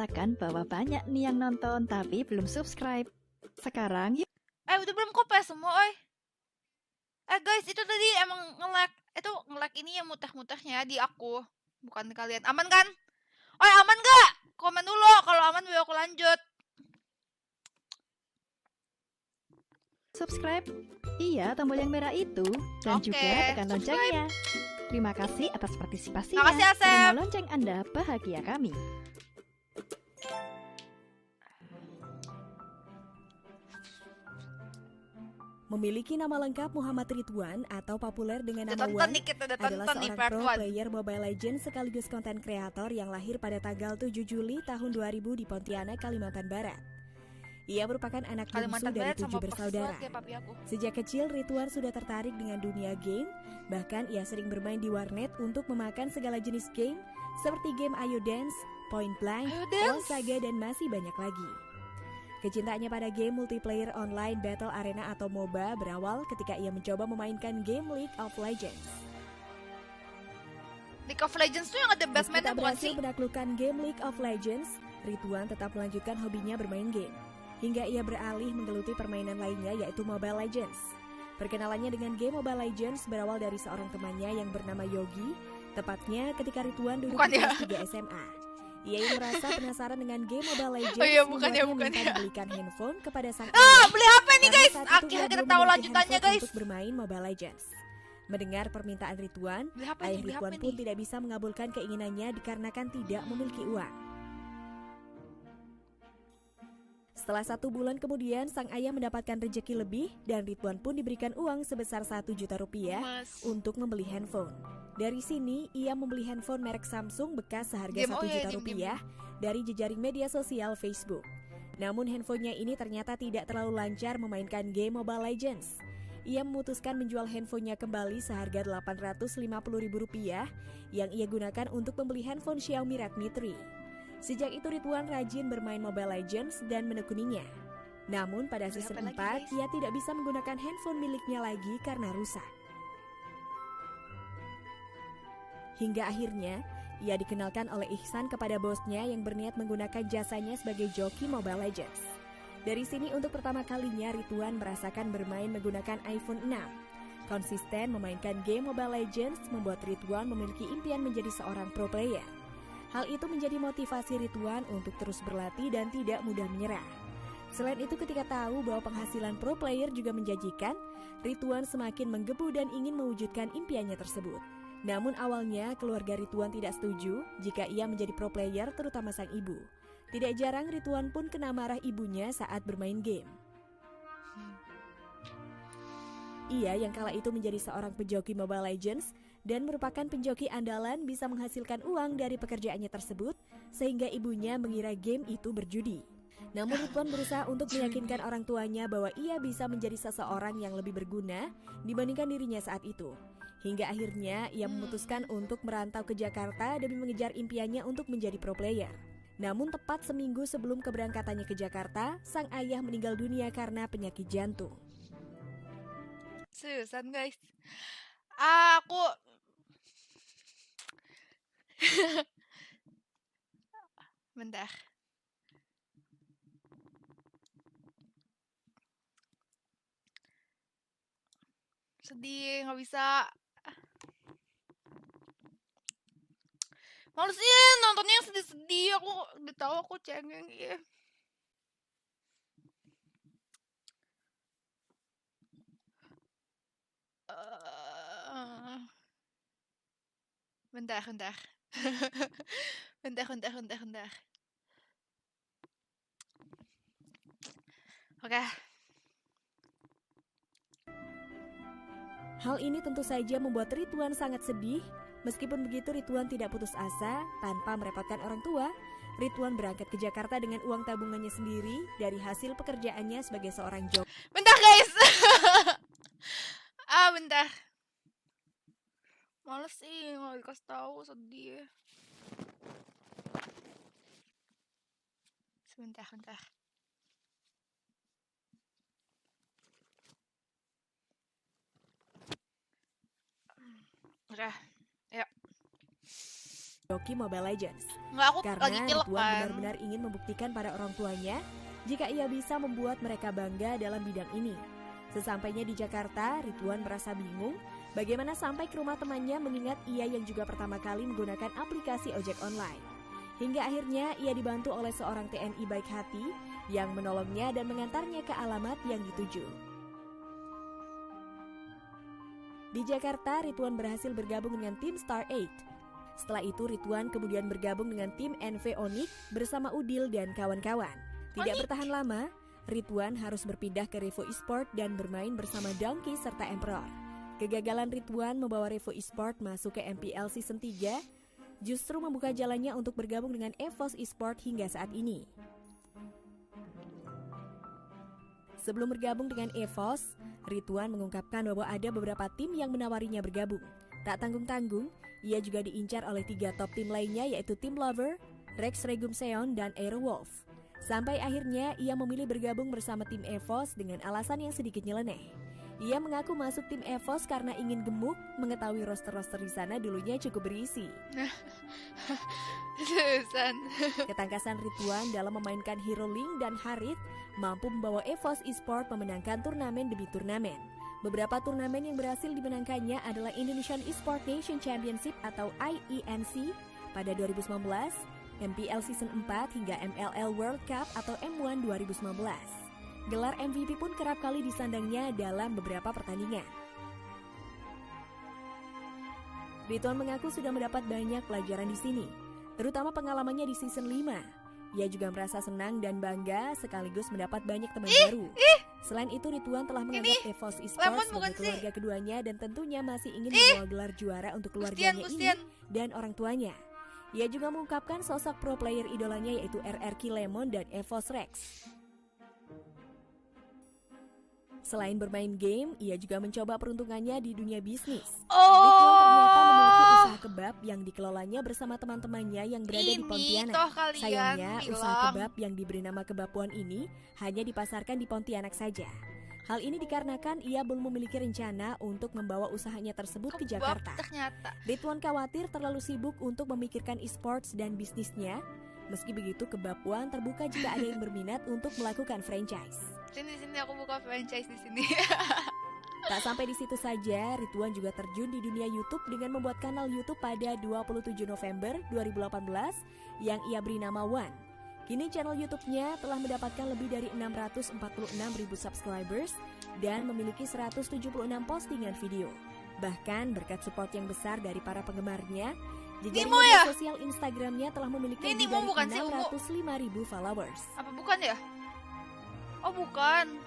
mengatakan bahwa banyak nih yang nonton tapi belum subscribe. Sekarang yuk. Udah belum kopes semua, oi. Guys, itu tadi emang nge-lag. Itu nge-lag ini yang mutah-mutahnya di aku, bukan di kalian. Aman kan? Oi, aman gak? Komen dulu, kalau aman baru aku lanjut. Subscribe. Iya, tombol yang merah itu. Dan Oke, juga tekan loncengnya. Terima kasih atas partisipasinya. Makasih, Asep. Karena lonceng Anda bahagia kami. Memiliki nama lengkap Muhammad Ridwan atau populer dengan nama Udah Wan tonton nih, adalah tonton nih seorang part pro 1. player Mobile Legends sekaligus konten kreator yang lahir pada tanggal 7 Juli tahun 2000 di Pontianak, Kalimantan Barat. Ia merupakan anak bungsu Kalimantan dari Barat 7 sama bersaudara. kayak papi aku. Sejak kecil, Ridwan sudah tertarik dengan dunia game, bahkan ia sering bermain di warnet untuk memakan segala jenis game seperti game Ayo Dance, Point Blank, Lost Saga, dan masih banyak lagi. Kecintaannya pada game multiplayer online Battle Arena atau MOBA berawal ketika ia mencoba memainkan game League of Legends. League of Legends tuh yang ada Meski Batman-nya tak bukan berhasil sih? menaklukkan game League of Legends, Ridwan tetap melanjutkan hobinya bermain game. Hingga ia beralih menggeluti permainan lainnya yaitu Mobile Legends. Perkenalannya dengan game Mobile Legends berawal dari seorang temannya yang bernama Yogi, tepatnya ketika Ridwan duduk di kelas 3 SMA. Ia yang merasa penasaran dengan game Mobile Legends membuatnya minta dibelikan handphone kepada sang ayah. Beli apa nih guys? Saat itu Akhirnya ia kita belum tahu memiliki lanjutannya handphone guys. untuk bermain Mobile Legends. Mendengar permintaan Ridwan, ayah Ridwan pun tidak bisa mengabulkan keinginannya dikarenakan tidak memiliki uang. Setelah 1 bulan kemudian, sang ayah mendapatkan rejeki lebih dan Ridwan pun diberikan uang sebesar 1 juta rupiah untuk membeli handphone. Dari sini, ia membeli handphone merek Samsung bekas seharga 1 juta rupiah dari jejaring media sosial Facebook. Namun handphonenya ini ternyata tidak terlalu lancar memainkan game Mobile Legends. Ia memutuskan menjual handphonenya kembali seharga Rp850.000 yang ia gunakan untuk membeli handphone Xiaomi Redmi 3. Sejak itu Ridwan rajin bermain Mobile Legends dan menekuninya. Namun pada season 4, ia tidak bisa menggunakan handphone miliknya lagi karena rusak. Hingga akhirnya, ia dikenalkan oleh Ihsan kepada bosnya yang berniat menggunakan jasanya sebagai joki Mobile Legends. Dari sini untuk pertama kalinya Ridwan merasakan bermain menggunakan iPhone 6. Konsisten memainkan game Mobile Legends membuat Ridwan memiliki impian menjadi seorang pro player. Hal itu menjadi motivasi Ridwan untuk terus berlatih dan tidak mudah menyerah. Selain itu ketika tahu bahwa penghasilan pro player juga menjanjikan, Ridwan semakin menggebu dan ingin mewujudkan impiannya tersebut. Namun awalnya keluarga Ridwan tidak setuju jika ia menjadi pro player, terutama sang ibu. Tidak jarang Ridwan pun kena marah ibunya saat bermain game. Ia yang kala itu menjadi seorang pejoki Mobile Legends dan merupakan penjoki andalan bisa menghasilkan uang dari pekerjaannya tersebut sehingga ibunya mengira game itu berjudi. Namun Ridwan berusaha untuk meyakinkan orang tuanya bahwa ia bisa menjadi seseorang yang lebih berguna dibandingkan dirinya saat itu. Hingga akhirnya ia memutuskan untuk merantau ke Jakarta demi mengejar impiannya untuk menjadi pro player. Namun tepat seminggu sebelum keberangkatannya ke Jakarta, sang ayah meninggal dunia karena penyakit jantung. Seriusan guys, aku bentar. Sedih, nggak bisa. Males sih nontonnya yang sedih-sedih. Aku udah tahu aku cengeng ya. Bentar. bentar. Oke. Hal ini tentu saja membuat Ridwan sangat sedih. Meskipun begitu Ridwan tidak putus asa. Tanpa merepotkan orang tua, Ridwan berangkat ke Jakarta dengan uang tabungannya sendiri dari hasil pekerjaannya sebagai seorang joki. Bentar guys. Bentar. Males sih nggak dikasih tahu, sedih. Sebentar. Udah, yuk. joki Mobile Legends. Nggak, aku lagi Karena cilok Ridwan kan. benar-benar ingin membuktikan pada orang tuanya jika ia bisa membuat mereka bangga dalam bidang ini. Sesampainya di Jakarta, Ridwan merasa bingung bagaimana sampai ke rumah temannya mengingat ia yang juga pertama kali menggunakan aplikasi ojek online. Hingga akhirnya ia dibantu oleh seorang TNI baik hati yang menolongnya dan mengantarnya ke alamat yang dituju. Di Jakarta, Ridwan berhasil bergabung dengan tim Star 8. Setelah itu, Ridwan kemudian bergabung dengan tim NV Onyx bersama Udil dan kawan-kawan. Tidak bertahan lama, Ridwan harus berpindah ke Revo Esport dan bermain bersama Donkey serta Emperor. Kegagalan Ridwan membawa Revo Esport masuk ke MPL Season 3 justru membuka jalannya untuk bergabung dengan EVOS Esport hingga saat ini. Sebelum bergabung dengan EVOS, Ridwan mengungkapkan bahwa ada beberapa tim yang menawarinya bergabung. Tak tanggung-tanggung, ia juga diincar oleh 3 top tim lainnya yaitu Team Lover, Rex Regum Seon, dan Aerowolf. Sampai akhirnya ia memilih bergabung bersama tim EVOS dengan alasan yang sedikit nyeleneh. Ia mengaku masuk tim EVOS karena ingin gemuk, mengetahui roster-roster di sana dulunya cukup berisi. Susan. Ketangkasan Ridwan dalam memainkan Hero Link dan Harith mampu membawa EVOS Esport memenangkan turnamen demi turnamen. Beberapa turnamen yang berhasil dimenangkannya adalah Indonesian Esport Nation Championship atau IENC pada 2019, MPL Season 4 hingga MLL World Cup atau M1 2019. Gelar MVP pun kerap kali disandangnya dalam beberapa pertandingan. Ridwan mengaku sudah mendapat banyak pelajaran di sini, terutama pengalamannya di Season 5. Ia juga merasa senang dan bangga sekaligus mendapat banyak teman baru. Selain itu, Ridwan telah menganggap EVOS Esports sebagai keluarga keduanya dan tentunya masih ingin membawa gelar juara untuk keluarganya ini dan orang tuanya. Ia juga mengungkapkan sosok pro player idolanya yaitu RRQ Lemon dan EVOS Rex. Selain bermain game, ia juga mencoba peruntungannya di dunia bisnis. Ridwan ternyata memiliki usaha kebab yang dikelolanya bersama teman-temannya yang berada di Pontianak. Sayangnya, usaha kebab yang diberi nama Kebab One ini hanya dipasarkan di Pontianak saja. Hal ini dikarenakan ia belum memiliki rencana untuk membawa usahanya tersebut ke Jakarta. Ridwan khawatir terlalu sibuk untuk memikirkan e-sports dan bisnisnya. Meski begitu, Kebab One terbuka jika ada yang berminat untuk melakukan franchise. Sini aku buka franchise di sini. Tak sampai di situ saja, Ridwan juga terjun di dunia YouTube dengan membuat kanal YouTube pada 27 November 2018 yang ia beri nama One. Kini channel YouTube-nya telah mendapatkan lebih dari 646.000 subscribers dan memiliki 176 postingan video. Bahkan berkat support yang besar dari para penggemarnya, jejaring media sosial Instagram-nya telah memiliki lebih dari 605.000 followers. Apa bukan ya? Oh bukan.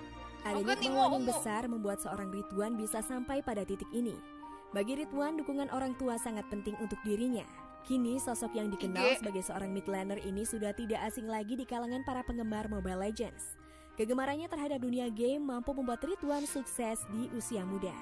Adanya kemauan yang besar membuat seorang Ridwan bisa sampai pada titik ini. Bagi Ridwan, dukungan orang tua sangat penting untuk dirinya. Kini sosok yang dikenal sebagai seorang mid laner ini sudah tidak asing lagi di kalangan para penggemar Mobile Legends. Kegemarannya terhadap dunia game mampu membuat Ridwan sukses di usia muda.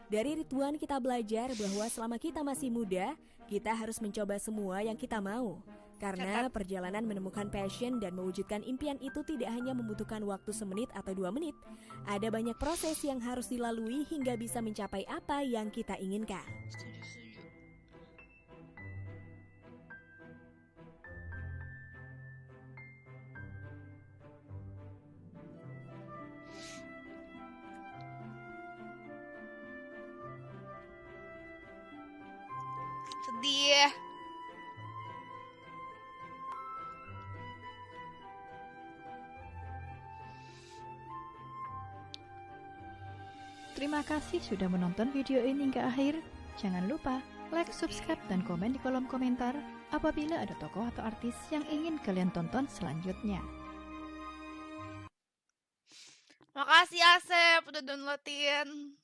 Dari Ridwan kita belajar bahwa selama kita masih muda, kita harus mencoba semua yang kita mau. Karena perjalanan menemukan passion dan mewujudkan impian itu tidak hanya membutuhkan waktu semenit atau 2 menit. Ada banyak proses yang harus dilalui hingga bisa mencapai apa yang kita inginkan. Sedih. Terima kasih sudah menonton video ini hingga akhir. Jangan lupa like, subscribe, dan komen di kolom komentar apabila ada tokoh atau artis yang ingin kalian tonton selanjutnya. Makasih Asep udah downloadin.